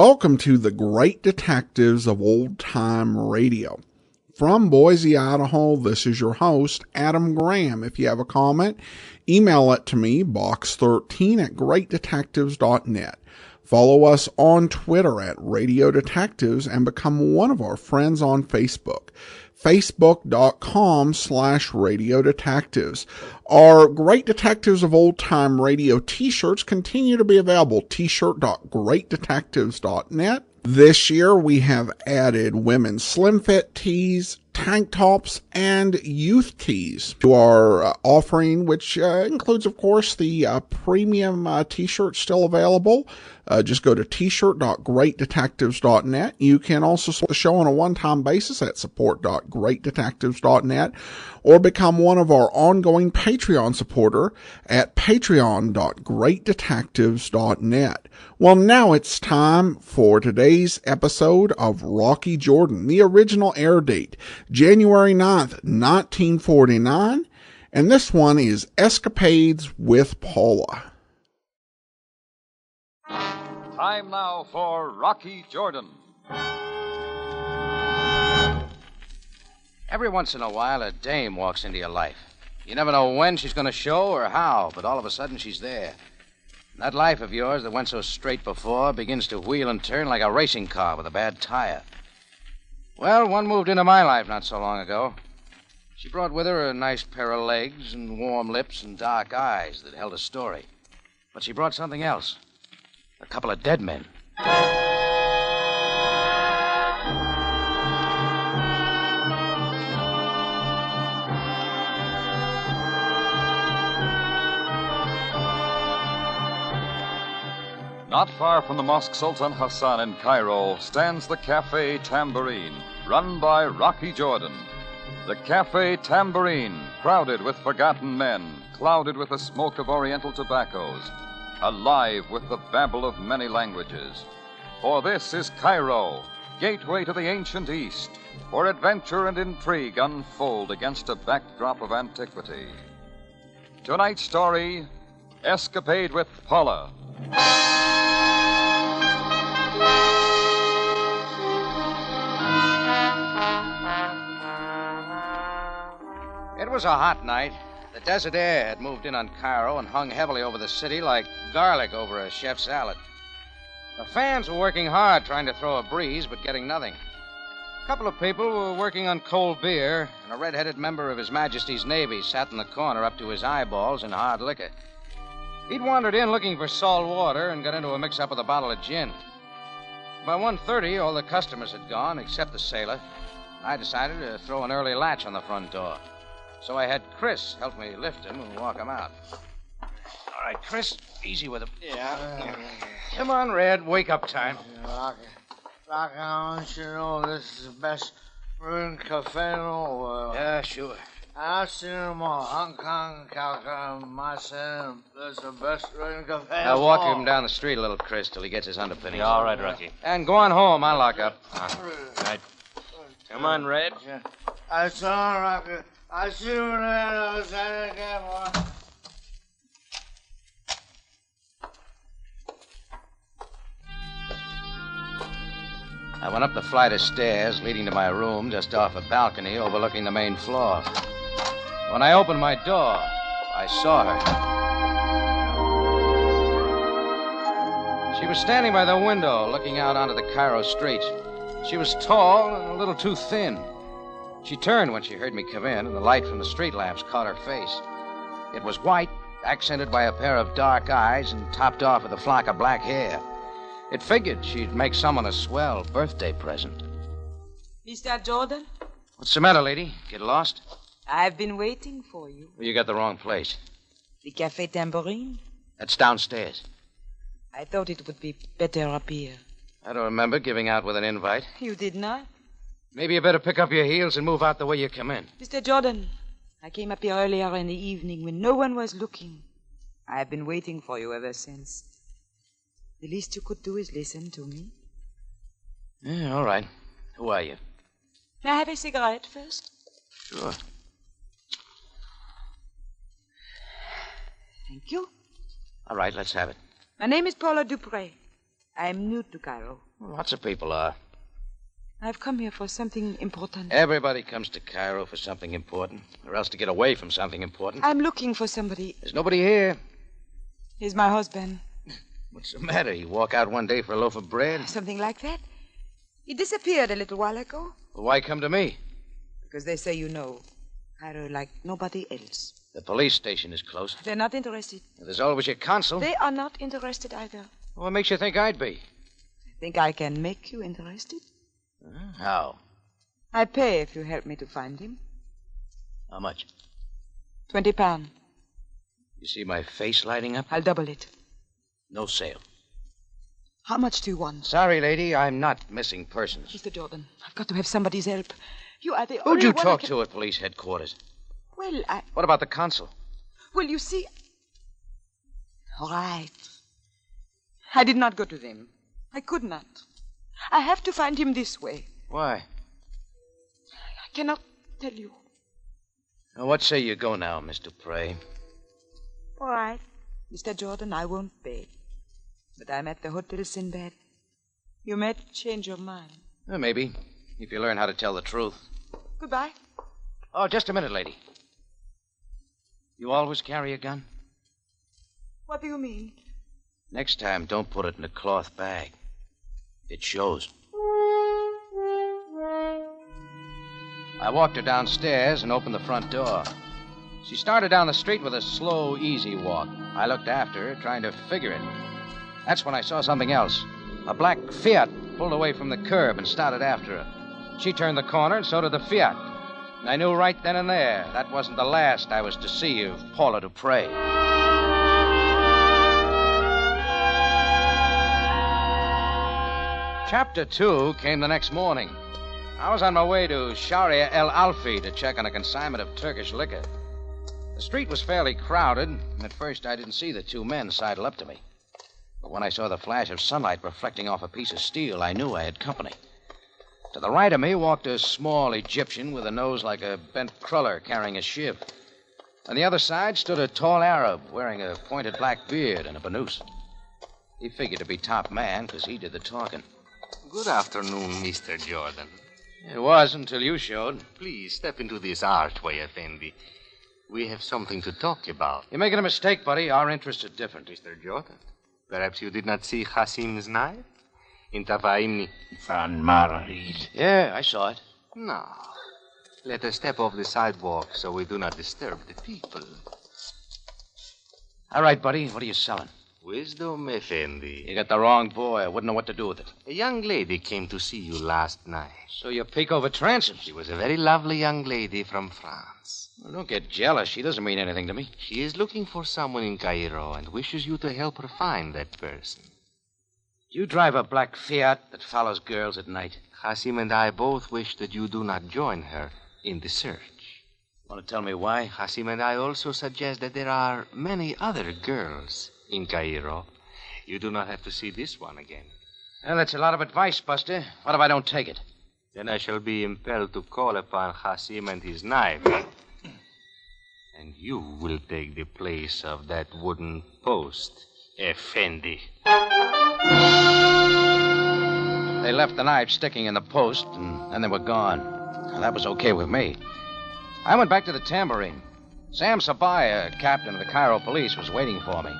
welcome to the Great Detectives of Old Time Radio. From Boise, Idaho, this is your host, Adam Graham. If you have a comment, email it to me, box13@greatdetectives.net. Follow us on Twitter at Radio Detectives and become one of our friends on Facebook. Facebook.com/Radio Detectives. Our Great Detectives of Old Time Radio t-shirts continue to be available. T-shirt.greatdetectives.net. This year we have added women's slim fit tees, tank tops, and youth tees to our offering, which includes, of course, the premium t-shirt still available. Just go to t-shirt.greatdetectives.net. You can also support the show on a one-time basis at support.greatdetectives.net or become one of our ongoing Patreon supporter at patreon.greatdetectives.net. Well, now it's time for today's episode of Rocky Jordan, the original air date, January 9th, 1949, and this one is Escapades with Paula. Time now for Rocky Jordan. Every once in a while, a dame walks into your life. You never know when she's going to show or how, but all of a sudden she's there. And that life of yours that went so straight before begins to wheel and turn like a racing car with a bad tire. Well, one moved into my life not so long ago. She brought with her a nice pair of legs and warm lips and dark eyes that held a story. But she brought something else. A couple of dead men. Not far from the Mosque Sultan Hassan in Cairo stands the Cafe Tambourine, run by Rocky Jordan. The Cafe Tambourine, crowded with forgotten men, clouded with the smoke of Oriental tobaccos, alive with the babble of many languages. For this is Cairo, gateway to the ancient East, where adventure and intrigue unfold against a backdrop of antiquity. Tonight's story, Escapade with Paula. It was a hot night. The desert air had moved in on Cairo and hung heavily over the city like garlic over a chef's salad. The fans were working hard trying to throw a breeze, but getting nothing. A couple of people were working on cold beer, and a red-headed member of His Majesty's Navy sat in the corner up to his eyeballs in hard liquor. He'd wandered in looking for salt water and got into a mix-up with a bottle of gin. By 1:30, all the customers had gone except the sailor. I decided to throw an early latch on the front door. So I had Chris help me lift him and walk him out. All right, Chris, easy with him. Yeah. Come on, Red, wake up time. Rocky, I want you to know this is the best brewing cafe in the world. Yeah, sure. I've seen them all. Hong Kong, Calcutta, Marseille. That's the best brewing cafe in the I'll walk world. him down the street a little, Chris, till he gets his underpinnings. Yeah, all right, Rocky. And go on home. I'll lock up. Right. Come on, Red. I saw Rocky. I see you there. I was at again, boy. I went up the flight of stairs leading to my room just off a balcony overlooking the main floor. When I opened my door, I saw her. She was standing by the window looking out onto the Cairo street. She was tall and a little too thin. She turned when she heard me come in, and the light from the street lamps caught her face. It was white, accented by a pair of dark eyes and topped off with a flock of black hair. It figured she'd make someone a swell birthday present. Mr. Jordan, What's the matter, lady? Get lost? I've been waiting for you. Well, you got the wrong place. The Cafe Tambourine? That's downstairs. I thought it would be better up here. I don't remember giving out with an invite. You did not? Maybe you better pick up your heels and move out the way you come in. Mr. Jordan, I came up here earlier in the evening when no one was looking. I've been waiting for you ever since. The least you could do is listen to me. Yeah, all right. Who are you? May I have a cigarette first? Sure. Thank you. All right, let's have it. My name is Paula Dupré. I'm new to Cairo. Lots of people are. I've come here for something important. Everybody comes to Cairo for something important, or else to get away from something important. I'm looking for somebody. There's nobody here. He's my husband. What's the matter? You walk out one day for a loaf of bread? Something like that. He disappeared a little while ago. Well, why come to me? Because they say you know Cairo like nobody else. The police station is close. They're not interested. There's always your consul. They are not interested either. What makes you think I'd be? I think I can make you interested. How? I pay if you help me to find him. How much? £20. You see my face lighting up? I'll double it. No sale. How much do you want? Sorry, lady, I'm not missing persons. Mr. Jordan, I've got to have somebody's help. You are the Who'd only you one talk to at police headquarters? Well, What about the consul? Well, you see... All right. I did not go to them. I could not. I have to find him this way. Why? I cannot tell you. Now, what say you go now, Miss Dupre? All right. Mr. Jordan, I won't beg. But I'm at the Hotel Sinbad. You may change your mind. Well, maybe, if you learn how to tell the truth. Goodbye. Oh, just a minute, lady. You always carry a gun? What do you mean? Next time, don't put it in a cloth bag. It shows. I walked her downstairs and opened the front door. She started down the street with a slow, easy walk. I looked after her, trying to figure it. That's when I saw something else. A black Fiat pulled away from the curb and started after her. She turned the corner, and so did the Fiat. And I knew right then and there that wasn't the last I was to see of Paula Dupre. Chapter 2 came the next morning. I was on my way to Sharia El Alfi to check on a consignment of Turkish liquor. The street was fairly crowded, and at first I didn't see the two men sidle up to me. But when I saw the flash of sunlight reflecting off a piece of steel, I knew I had company. To the right of me walked a small Egyptian with a nose like a bent cruller carrying a shiv. On the other side stood a tall Arab wearing a pointed black beard and a burnous. He figured to be top man because he did the talking. Good afternoon, Mr. Jordan. It was until you showed. Please step into this archway, Effendi. We have something to talk about. You're making a mistake, buddy. Our interests are different. Mr. Jordan, perhaps you did not see Hasim's knife? In Tafaimni. Van Married. Yeah, I saw it. No. Let us step off the sidewalk so we do not disturb the people. All right, buddy. What are you selling? Wisdom, Effendi. You got the wrong boy. I wouldn't know what to do with it. A young lady came to see you last night. So you peek over transoms. She was a very lovely young lady from France. Well, don't get jealous. She doesn't mean anything to me. She is looking for someone in Cairo and wishes you to help her find that person. You drive a black Fiat that follows girls at night. Hasim and I both wish that you do not join her in the search. Want to tell me why? Hasim and I also suggest that there are many other girls in Cairo. You do not have to see this one again. Well, that's a lot of advice, Buster. What if I don't take it? Then I shall be impelled to call upon Hasim and his knife. And you will take the place of that wooden post, Effendi. They left the knife sticking in the post, and then they were gone. Well, that was okay with me. I went back to the tambourine. Sam Sabaya, captain of the Cairo police, was waiting for me.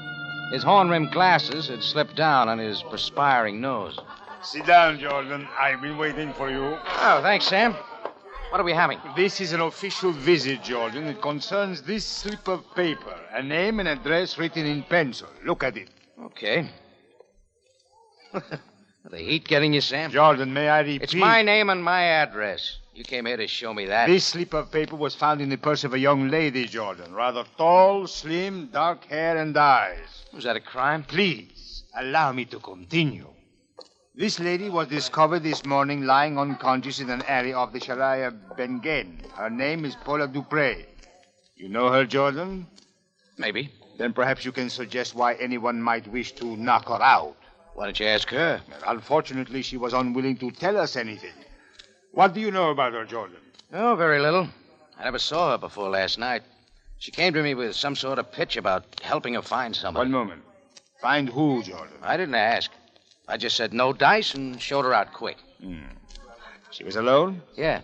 His horn-rimmed glasses had slipped down on his perspiring nose. Sit down, Jordan. I've been waiting for you. Oh, thanks, Sam. What are we having? This is an official visit, Jordan. It concerns this slip of paper. A name and address written in pencil. Look at it. Okay. The heat getting you, Sam? Jordan, may I repeat? It's my name and my address. You came here to show me that. This slip of paper was found in the purse of a young lady, Jordan. Rather tall, slim, dark hair and eyes. Was that a crime? Please, allow me to continue. This lady was discovered this morning lying unconscious in an area of the Sharia Bengen. Her name is Paula Dupre. You know her, Jordan? Maybe. Then perhaps you can suggest why anyone might wish to knock her out. Why don't you ask her? Unfortunately, she was unwilling to tell us anything. What do you know about her, Jordan? Oh, very little. I never saw her before last night. She came to me with some sort of pitch about helping her find somebody. One moment. Find who, Jordan? I didn't ask. I just said no dice and showed her out quick. She was alone? Yeah.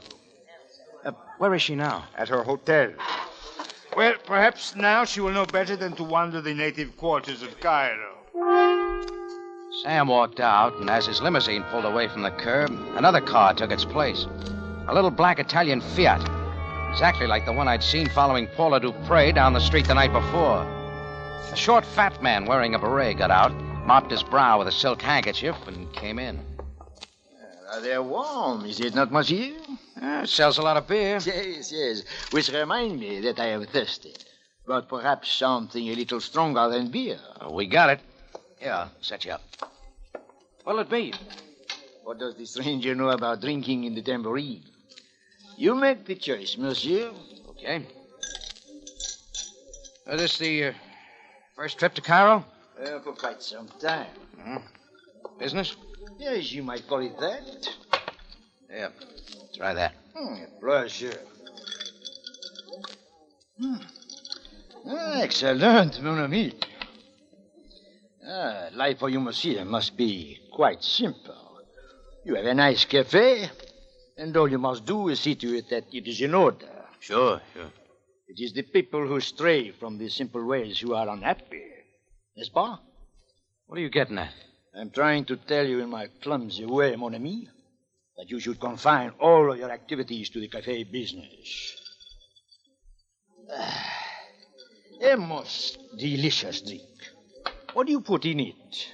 Where is she now? At her hotel. Well, perhaps now she will know better than to wander the native quarters of Cairo. Sam walked out, and as his limousine pulled away from the curb, another car took its place. A little black Italian Fiat. Exactly like the one I'd seen following Paula Dupre down the street the night before. A short, fat man wearing a beret got out, mopped his brow with a silk handkerchief, and came in. They're warm, is it not, monsieur? Sells a lot of beer. Yes. Which remind me that I am thirsty. But perhaps something a little stronger than beer. We got it. Here, I'll set you up. What'll it be? What does the stranger know about drinking in the tambourine? You make the choice, monsieur. Okay. Is this the first trip to Cairo? For quite some time. Business? Yes, you might call it that. Yeah. Try that. Pleasure. Excellent, mon ami. Life for you, monsieur, must be quite simple. You have a nice cafe, and all you must do is see to it that it is in order. Sure. It is the people who stray from the simple ways who are unhappy. N'est-ce pas? What are you getting at? I'm trying to tell you in my clumsy way, mon ami, that you should confine all of your activities to the cafe business. A most delicious drink. What do you put in it?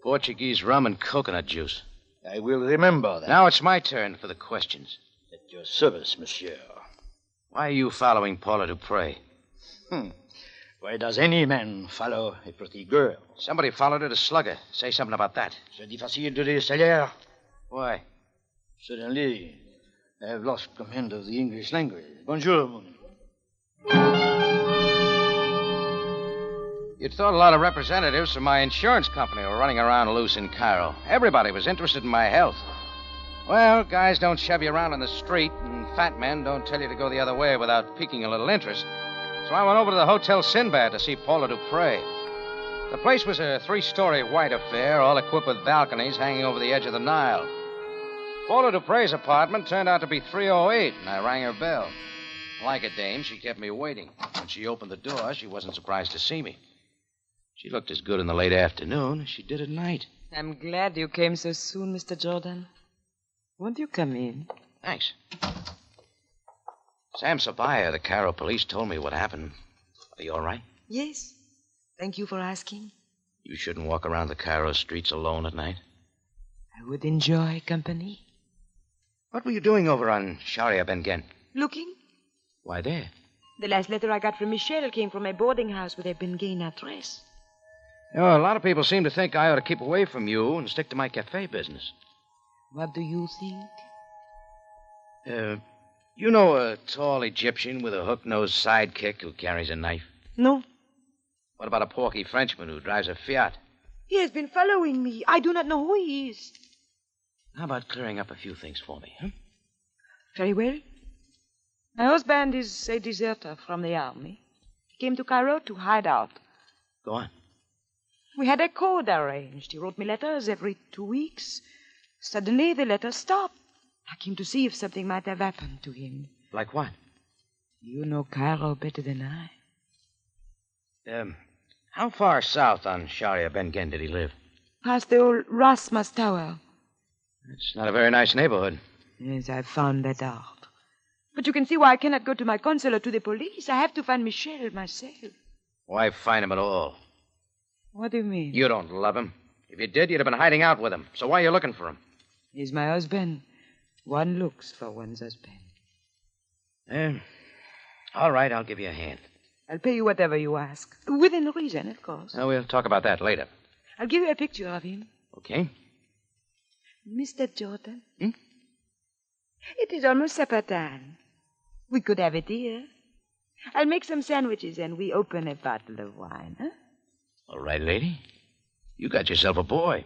Portuguese rum and coconut juice. I will remember that. Now it's my turn for the questions. At your service, monsieur. Why are you following Paula Dupre? Why does any man follow a pretty girl? Somebody followed her to slug her. Say something about that. C'est difficile de le savoir. Why? Suddenly, I have lost command of the English language. Bonjour, mon ami. You'd thought a lot of representatives from my insurance company were running around loose in Cairo. Everybody was interested in my health. Well, guys don't shove you around in the street, and fat men don't tell you to go the other way without piquing a little interest. So I went over to the Hotel Sinbad to see Paula Dupre. The place was a 3-story white affair, all equipped with balconies hanging over the edge of the Nile. Paula Dupre's apartment turned out to be 308, and I rang her bell. Like a dame, she kept me waiting. When she opened the door, she wasn't surprised to see me. She looked as good in the late afternoon as she did at night. I'm glad you came so soon, Mr. Jordan. Won't you come in? Thanks. Sam Sabaya, the Cairo police, told me what happened. Are you all right? Yes. Thank you for asking. You shouldn't walk around the Cairo streets alone at night. I would enjoy company. What were you doing over on Sharia Bengen? Looking? Why there? The last letter I got from Michelle came from a boarding house with a Bengain address. You know, a lot of people seem to think I ought to keep away from you and stick to my cafe business. What do you think? You know a tall Egyptian with a hook-nosed sidekick who carries a knife? No. What about a porky Frenchman who drives a Fiat? He has been following me. I do not know who he is. How about clearing up a few things for me, huh? Very well. My husband is a deserter from the army. He came to Cairo to hide out. Go on. We had a code arranged. He wrote me letters every 2 weeks. Suddenly, the letters stopped. I came to see if something might have happened to him. Like what? You know Cairo better than I. How far south on Sharia Bengen did he live? Past the old Rasmus Tower. It's not a very nice neighborhood. Yes, I found that out. But you can see why I cannot go to my consular to the police. I have to find Michel myself. Why find him at all? What do you mean? You don't love him. If you did, you'd have been hiding out with him. So why are you looking for him? He's my husband. One looks for one's husband. All right, I'll give you a hand. I'll pay you whatever you ask. Within reason, of course. Well, we'll talk about that later. I'll give you a picture of him. Okay. Mr. Jordan. It is almost supper time. We could have it here. I'll make some sandwiches and we open a bottle of wine, huh? All right, lady. You got yourself a boy.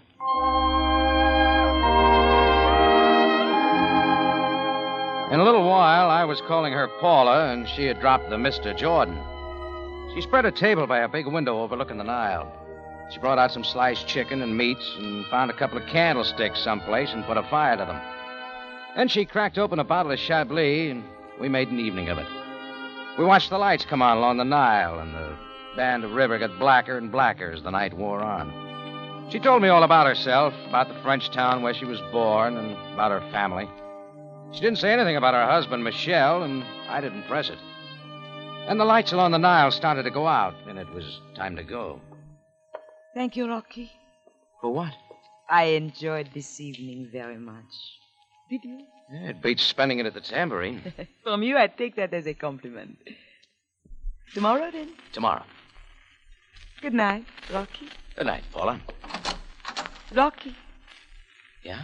In a little while, I was calling her Paula, and she had dropped the Mr. Jordan. She spread a table by a big window overlooking the Nile. She brought out some sliced chicken and meats and found a couple of candlesticks someplace and put a fire to them. Then she cracked open a bottle of Chablis, and we made an evening of it. We watched the lights come on along the Nile, and the band of river got blacker and blacker as the night wore on. She told me all about herself, about the French town where she was born, and about her family. She didn't say anything about her husband, Michel, and I didn't press it. Then the lights along the Nile started to go out, and it was time to go. Thank you, Rocky. For what? I enjoyed this evening very much. Did you? Yeah, it beats spending it at the Tambourine. From you, I take that as a compliment. Tomorrow, then? Tomorrow. Good night, Rocky. Good night, Paula. Rocky. Yeah?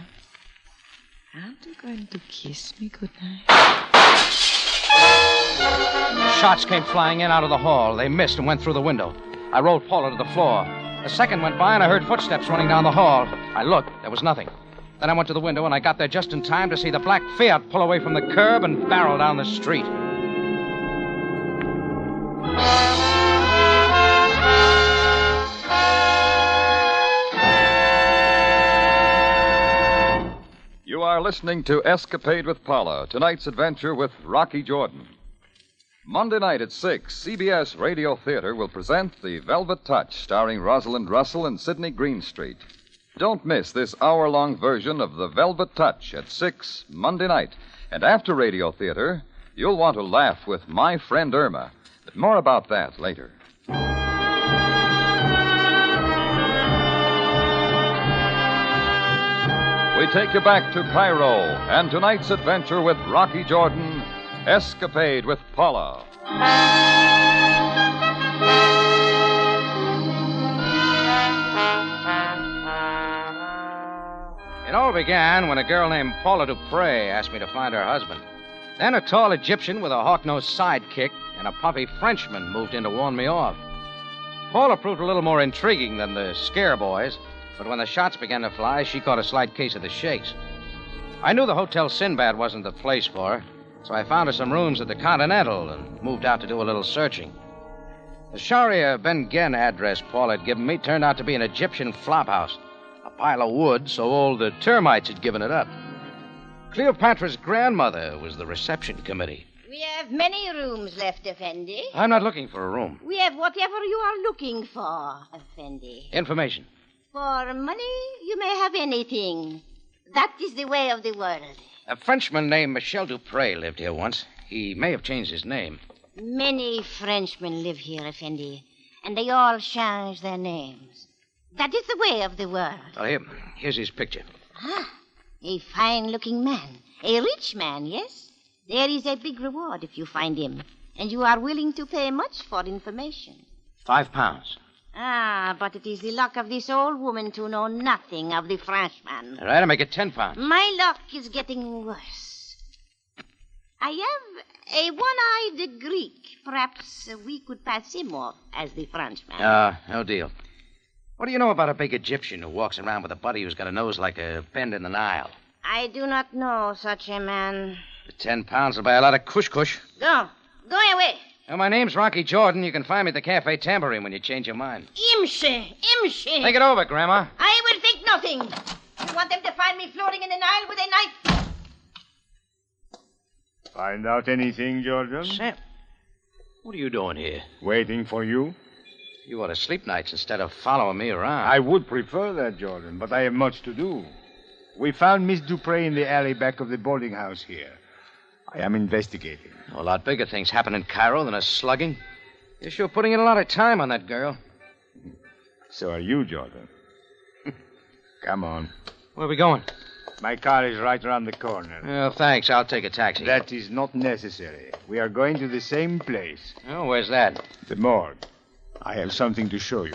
Aren't you going to kiss me good night? Shots came flying in out of the hall. They missed and went through the window. I rolled Paula to the floor. A second went by, and I heard footsteps running down the hall. I looked. There was nothing. Then I went to the window, and I got there just in time to see the black Fiat pull away from the curb and barrel down the street. You are listening to Escapade with Paula, tonight's adventure with Rocky Jordan. Monday night at 6, CBS Radio Theater will present The Velvet Touch, starring Rosalind Russell and Sidney Greenstreet. Don't miss this hour-long version of The Velvet Touch at 6 Monday night. And after Radio Theater, you'll want to laugh with My Friend Irma. But more about that later. We take you back to Cairo and tonight's adventure with Rocky Jordan, Escapade with Paula. It all began when a girl named Paula Dupre asked me to find her husband. Then a tall Egyptian with a hawk-nosed sidekick and a puffy Frenchman moved in to warn me off. Paula proved a little more intriguing than the scare boys, but when the shots began to fly, she caught a slight case of the shakes. I knew the Hotel Sinbad wasn't the place for her, so I found her some rooms at the Continental and moved out to do a little searching. The Sharia Ben Gen address Paul had given me turned out to be an Egyptian flophouse, a pile of wood so old the termites had given it up. Cleopatra's grandmother was the reception committee. We have many rooms left, Effendi. I'm not looking for a room. We have whatever you are looking for, Effendi. Information. For money, you may have anything. That is the way of the world. A Frenchman named Michel Dupre lived here once. He may have changed his name. Many Frenchmen live here, Effendi, and they all change their names. That is the way of the world. Well, here's his picture. Ah, a fine-looking man. A rich man, yes? There is a big reward if you find him, and you are willing to pay much for information. £5. Ah, but it is the luck of this old woman to know nothing of the Frenchman. All right, I'll make it £10. My luck is getting worse. I have a one-eyed Greek. Perhaps we could pass him off as the Frenchman. No deal. What do you know about a big Egyptian who walks around with a buddy who's got a nose like a bend in the Nile? I do not know such a man. For £10 will buy a lot of kush-kush. Go away. Well, my name's Rocky Jordan. You can find me at the Cafe Tambourine when you change your mind. Imshi. Think it over, Grandma. I will think nothing. You want them to find me floating in the Nile with a knife? Find out anything, Jordan? Sam, what are you doing here? Waiting for you. You ought to sleep nights instead of following me around. I would prefer that, Jordan, but I have much to do. We found Miss Dupre in the alley back of the boarding house here. I am investigating. A lot bigger things happen in Cairo than a slugging. You're sure putting in a lot of time on that girl. So are you, Jordan. Come on. Where are we going? My car is right around the corner. Oh, thanks. I'll take a taxi. That is not necessary. We are going to the same place. Oh, where's that? The morgue. I have something to show you.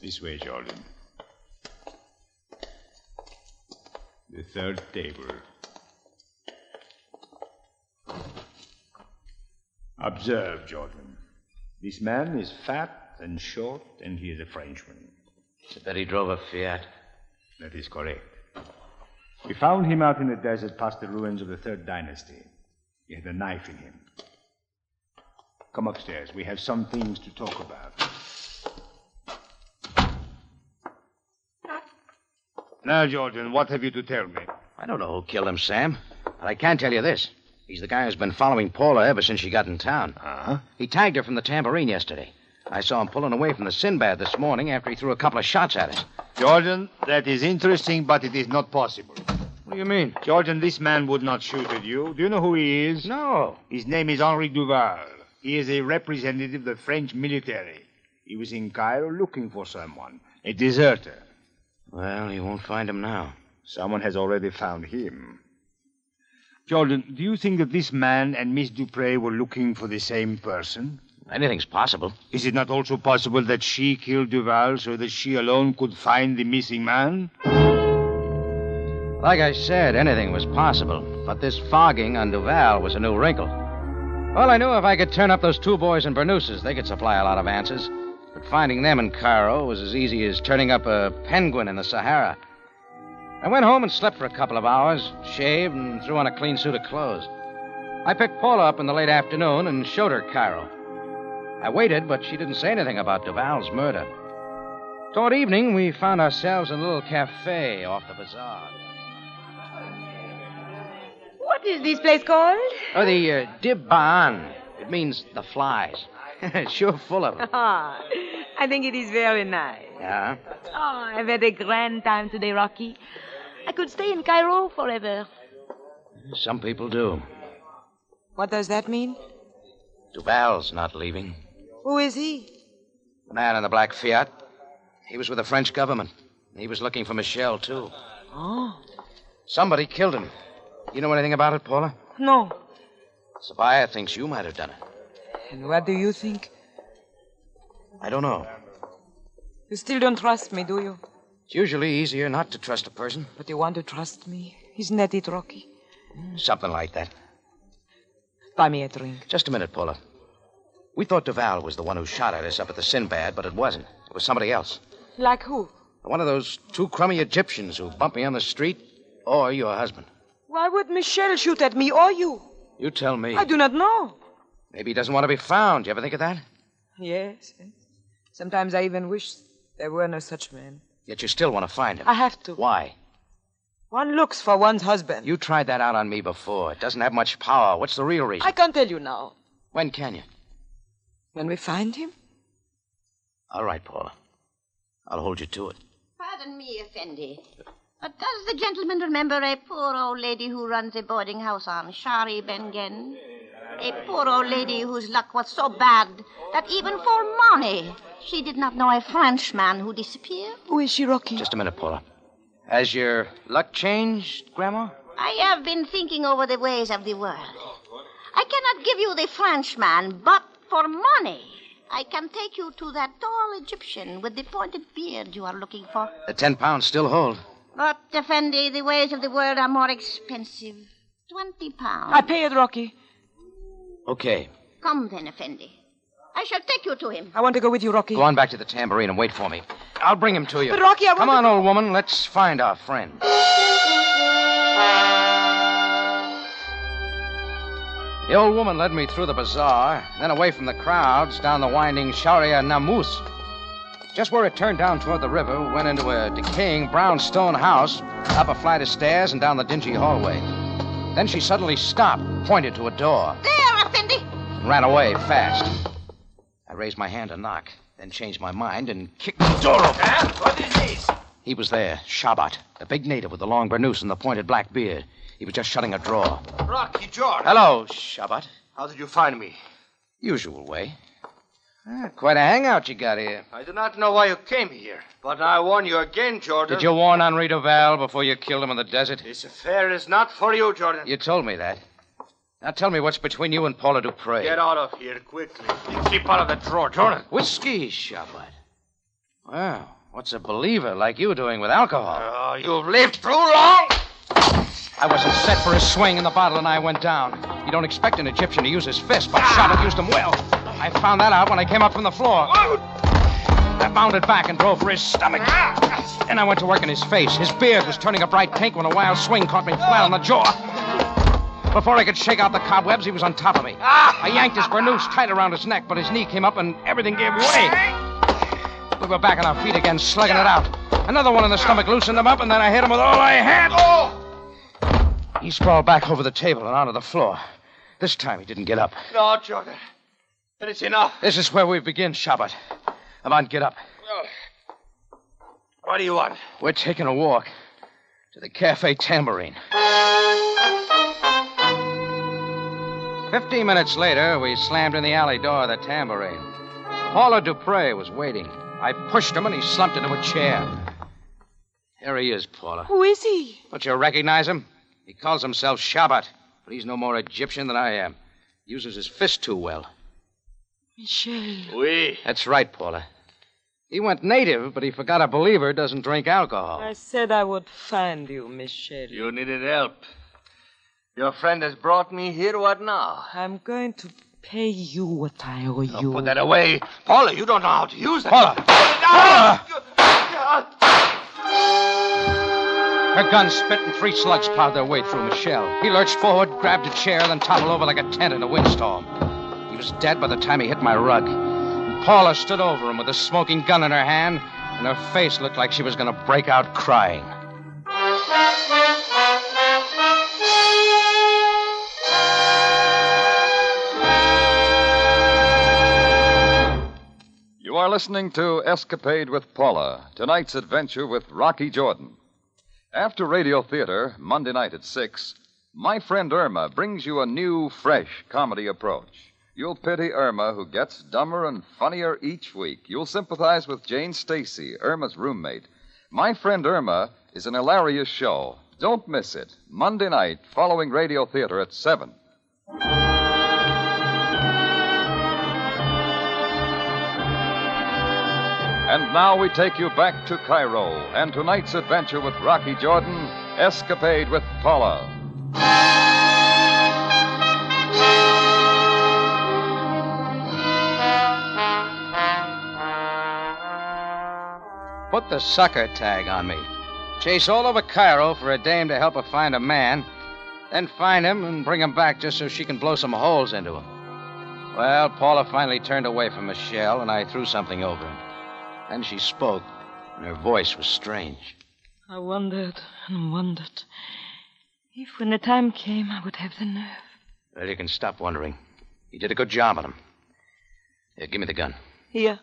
This way, Jordan. The third table. Observe, Jordan. This man is fat and short, and he is a Frenchman. I bet he drove a Fiat. That is correct. We found him out in the desert past the ruins of the Third Dynasty. He had a knife in him. Come upstairs. We have some things to talk about. Now, Jordan, what have you to tell me? I don't know who killed him, Sam. But I can tell you this. He's the guy who's been following Paula ever since she got in town. Uh-huh. He tagged her from the tambourine yesterday. I saw him pulling away from the Sinbad this morning after he threw a couple of shots at us. Jordan, that is interesting, but it is not possible. What do you mean? Jordan, this man would not shoot at you. Do you know who he is? No. His name is Henri Duval. He is a representative of the French military. He was in Cairo looking for someone, a deserter. Well, you won't find him now. Someone has already found him. Jordan, do you think that this man and Miss Dupree were looking for the same person? Anything's possible. Is it not also possible that she killed Duval so that she alone could find the missing man? Like I said, anything was possible. But this fogging on Duval was a new wrinkle. Well, I knew if I could turn up those two boys in Bernouses, they could supply a lot of answers. But finding them in Cairo was as easy as turning up a penguin in the Sahara. I went home and slept for a couple of hours, shaved, and threw on a clean suit of clothes. I picked Paula up in the late afternoon and showed her Cairo. I waited, but she didn't say anything about Duval's murder. Toward evening, we found ourselves in a little cafe off the bazaar. What is this place called? Oh, the Dibban. It means the flies. It's sure full of them. Ah, I think it is very nice. Yeah? Oh, I've had a grand time today, Rocky. I could stay in Cairo forever. Some people do. What does that mean? Duval's not leaving. Who is he? The man in the black Fiat. He was with the French government. He was looking for Michel, too. Oh. Somebody killed him. You know anything about it, Paula? No. Sabaya thinks you might have done it. And what do you think? I don't know. You still don't trust me, do you? It's usually easier not to trust a person. But you want to trust me. Isn't that it, Rocky? Something like that. Buy me a drink. Just a minute, Paula. We thought Duval was the one who shot at us up at the Sinbad, but it wasn't. It was somebody else. Like who? One of those two crummy Egyptians who bumped me on the street, or your husband. Why would Michel shoot at me or you? You tell me. I do not know. Maybe he doesn't want to be found. You ever think of that? Yes. Sometimes I even wish there were no such man. Yet you still want to find him. I have to. Why? One looks for one's husband. You tried that out on me before. It doesn't have much power. What's the real reason? I can't tell you now. When can you? When we find him? All right, Paula. I'll hold you to it. Pardon me, Effendi. But does the gentleman remember a poor old lady who runs a boarding house on Shari Bengen? A poor old lady whose luck was so bad that even for money she did not know a Frenchman who disappeared? Who is she, Rocky? Just a minute, Paula. Has your luck changed, Grandma? I have been thinking over the ways of the world. I cannot give you the Frenchman, but for money, I can take you to that tall Egyptian with the pointed beard you are looking for. The 10 pounds still hold. But, Effendi, the ways of the world are more expensive. 20 pounds. I pay it, Rocky. Okay. Come then, Effendi. I shall take you to him. I want to go with you, Rocky. Go on back to the tambourine and wait for me. I'll bring him to you. But, Rocky, I want Come on, old woman. Let's find our friend. The old woman led me through the bazaar, then away from the crowds, down the winding Sharia Namus. Just where it turned down toward the river, went into a decaying brown stone house, up a flight of stairs, and down the dingy hallway. Then she suddenly stopped, pointed to a door. There, Effendi! And ran away fast. I raised my hand to knock, then changed my mind and kicked the door open. What is this? He was there, Shabat, a big native with the long burnous and the pointed black beard. He was just shutting a drawer. Rocky George. Hello, Shabat. How did you find me? Usual way. Quite a hangout you got here. I do not know why you came here, but I warn you again, Jordan. Did you warn Henri Duval before you killed him in the desert? This affair is not for you, Jordan. You told me that. Now tell me what's between you and Paula Dupree. Get out of here quickly. Keep out of the drawer, Jordan. Whiskey, Shabat. Well, what's a believer like you doing with alcohol? Oh, you've lived too long. I wasn't set for his swing, and the bottle and I went down. You don't expect an Egyptian to use his fist, but Shabat used them well. I found that out when I came up from the floor. I bounded back and drove for his stomach. Then I went to work in his face. His beard was turning a bright pink when a wild swing caught me flat on the jaw. Before I could shake out the cobwebs, he was on top of me. I yanked his burnoose tight around his neck, but his knee came up and everything gave way. We were back on our feet again, slugging it out. Another one in the stomach loosened him up, and then I hit him with all I had. He sprawled back over the table and onto the floor. This time he didn't get up. No, Jordan. It's enough. This is where we begin, Shabbat. Come on, get up. What do you want? We're taking a walk to the Cafe Tambourine. 15 minutes later, we slammed in the alley door of the Tambourine. Paula Dupre was waiting. I pushed him, and he slumped into a chair. Here he is, Paula. Who is he? Don't you recognize him? He calls himself Shabbat, but he's no more Egyptian than I am. He uses his fist too well. Michel. Oui. That's right, Paula. He went native, but he forgot a believer doesn't drink alcohol. I said I would find you, Michel. You needed help. Your friend has brought me here. What now? I'm going to pay you what I owe you. Put that away. Paula, you don't know how to use that. Paula! Her gun spit and 3 slugs plowed their way through Michel. He lurched forward, grabbed a chair, then toppled over like a tent in a windstorm. He was dead by the time he hit my rug. And Paula stood over him with a smoking gun in her hand, and her face looked like she was going to break out crying. You are listening to Escapade with Paula, tonight's adventure with Rocky Jordan. After Radio Theater, Monday night at 6, My Friend Irma brings you a new, fresh comedy approach. You'll pity Irma, who gets dumber and funnier each week. You'll sympathize with Jane Stacy, Irma's roommate. My Friend Irma is an hilarious show. Don't miss it. Monday night, following Radio Theater at 7. And now we take you back to Cairo and tonight's adventure with Rocky Jordan, Escapade with Paula. Put the sucker tag on me. Chase all over Cairo for a dame to help her find a man, then find him and bring him back just so she can blow some holes into him. Well, Paula finally turned away from Michelle, and I threw something over him. Then she spoke, and her voice was strange. I wondered and wondered if when the time came I would have the nerve. Well, you can stop wondering. You did a good job on him. Here, give me the gun. Here.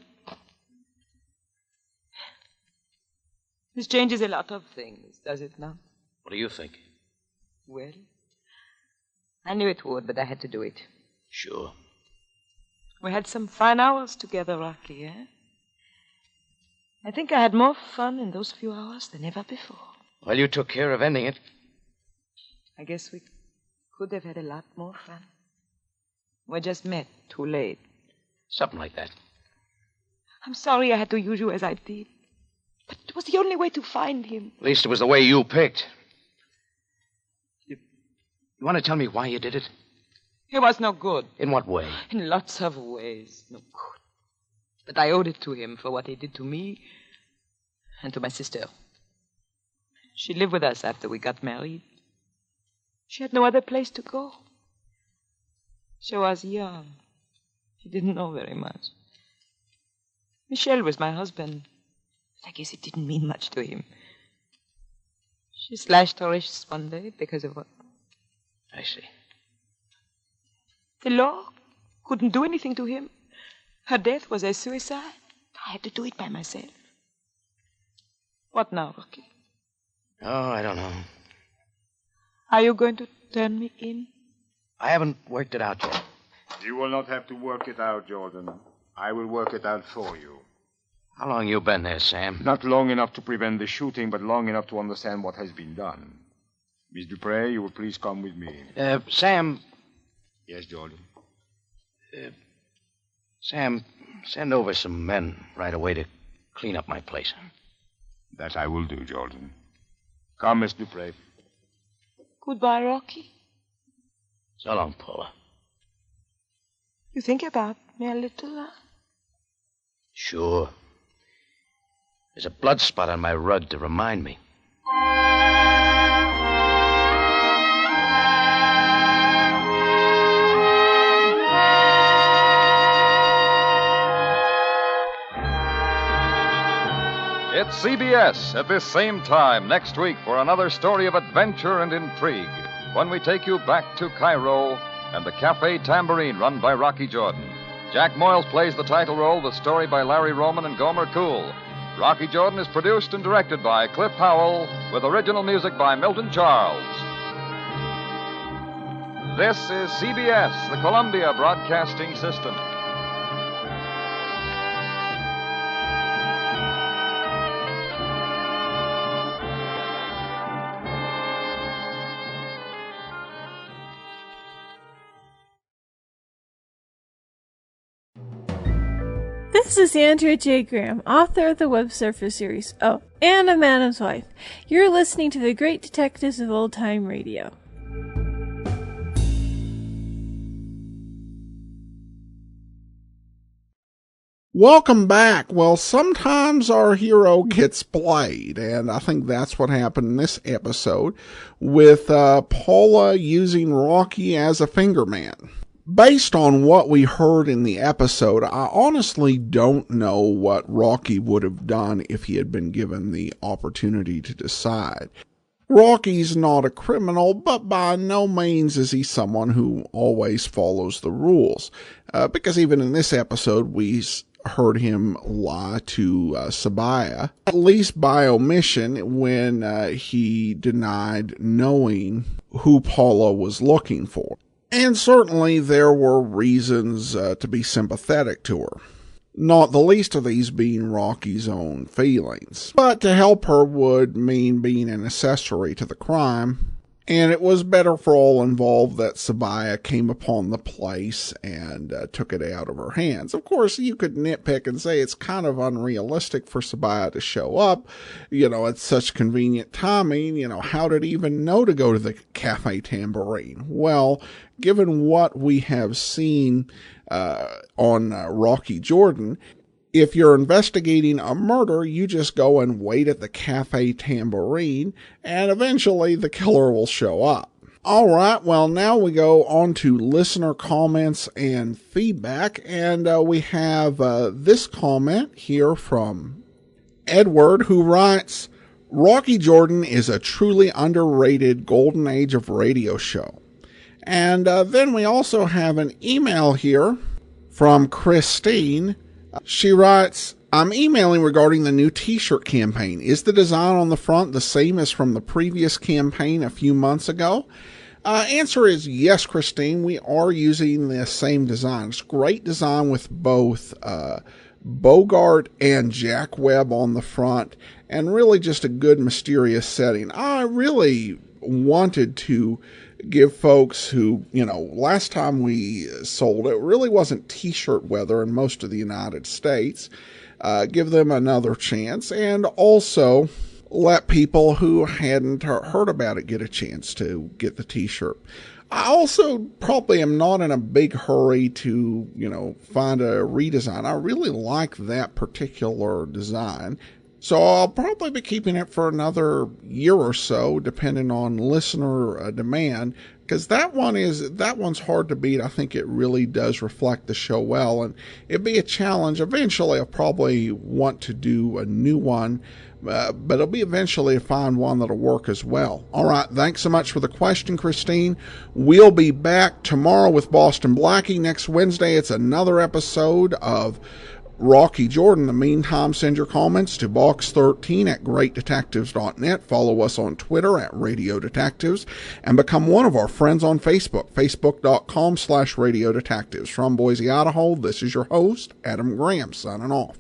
This changes a lot of things, does it not? What do you think? Well, I knew it would, but I had to do it. Sure. We had some fine hours together, Rocky, eh? I think I had more fun in those few hours than ever before. Well, you took care of ending it. I guess we could have had a lot more fun. We just met too late. Something like that. I'm sorry I had to use you as I did. But it was the only way to find him. At least it was the way you picked. You want to tell me why you did it? He was no good. In what way? In lots of ways, no good. But I owed it to him for what he did to me and to my sister. She lived with us after we got married. She had no other place to go. She was young. She didn't know very much. Michel was my husband. But I guess it didn't mean much to him. She slashed her wrists one day because of what? I see. The law couldn't do anything to him. Her death was a suicide. I had to do it by myself. What now, Rocky? Oh, I don't know. Are you going to turn me in? I haven't worked it out yet. You will not have to work it out, Jordan. I will work it out for you. How long you been there, Sam? Not long enough to prevent the shooting, but long enough to understand what has been done. Miss Dupre, you will please come with me. Sam. Yes, Jordan? Sam, send over some men right away to clean up my place. That I will do, Jordan. Come, Miss Dupre. Goodbye, Rocky. So long, Paula. You think about me a little, huh? Sure. There's a blood spot on my rug to remind me. It's CBS at this same time next week for another story of adventure and intrigue, when we take you back to Cairo and the Café Tambourine run by Rocky Jordan. Jack Moyles plays the title role, the story by Larry Roman and Gomer Cool. Rocky Jordan is produced and directed by Cliff Howell, with original music by Milton Charles. This is CBS, the Columbia Broadcasting System. This is Andrea J. Graham, author of the Web Surfer series, and a Madam's Wife. You're listening to the Great Detectives of Old Time Radio. Welcome back. Well, sometimes our hero gets played, and I think that's what happened in this episode with Paula using Rocky as a fingerman. Based on what we heard in the episode, I honestly don't know what Rocky would have done if he had been given the opportunity to decide. Rocky's not a criminal, but by no means is he someone who always follows the rules. Because even in this episode, we heard him lie to Sabaya, at least by omission, when he denied knowing who Paula was looking for. And certainly there were reasons to be sympathetic to her, not the least of these being Rocky's own feelings. But to help her would mean being an accessory to the crime, and it was better for all involved that Sabaya came upon the place and took it out of her hands. Of course, you could nitpick and say it's kind of unrealistic for Sabaya to show up, at such convenient timing. How did he even know to go to the Café Tambourine? Well, given what we have seen on Rocky Jordan, if you're investigating a murder, you just go and wait at the Café Tambourine, and eventually the killer will show up. All right, well, now we go on to listener comments and feedback, and we have this comment here from Edward, who writes, Rocky Jordan is a truly underrated golden age of radio show. And then we also have an email here from Christine. She writes, I'm emailing regarding the new t-shirt campaign. Is the design on the front the same as from the previous campaign a few months ago? Answer is yes, Christine. We are using the same design. It's great design with both Bogart and Jack Webb on the front, and really just a good mysterious setting. I really wanted to give folks who, last time we sold it really wasn't t-shirt weather in most of the United States. Give them another chance, and also let people who hadn't heard about it get a chance to get the t-shirt. I also probably am not in a big hurry to, find a redesign. I really like that particular design. So I'll probably be keeping it for another year or so, depending on listener demand, because that one's hard to beat. I think it really does reflect the show well, and it'd be a challenge. Eventually, I'll probably want to do a new one, but it'll be eventually to find one that'll work as well. All right, thanks so much for the question, Christine. We'll be back tomorrow with Boston Blackie. Next Wednesday, it's another episode of Rocky Jordan. In the meantime, send your comments to box13@greatdetectives.net. Follow us on Twitter @Radio Detectives, and become one of our friends on Facebook, facebook.com/Radio Detectives. From Boise, Idaho, this is your host, Adam Graham, signing off.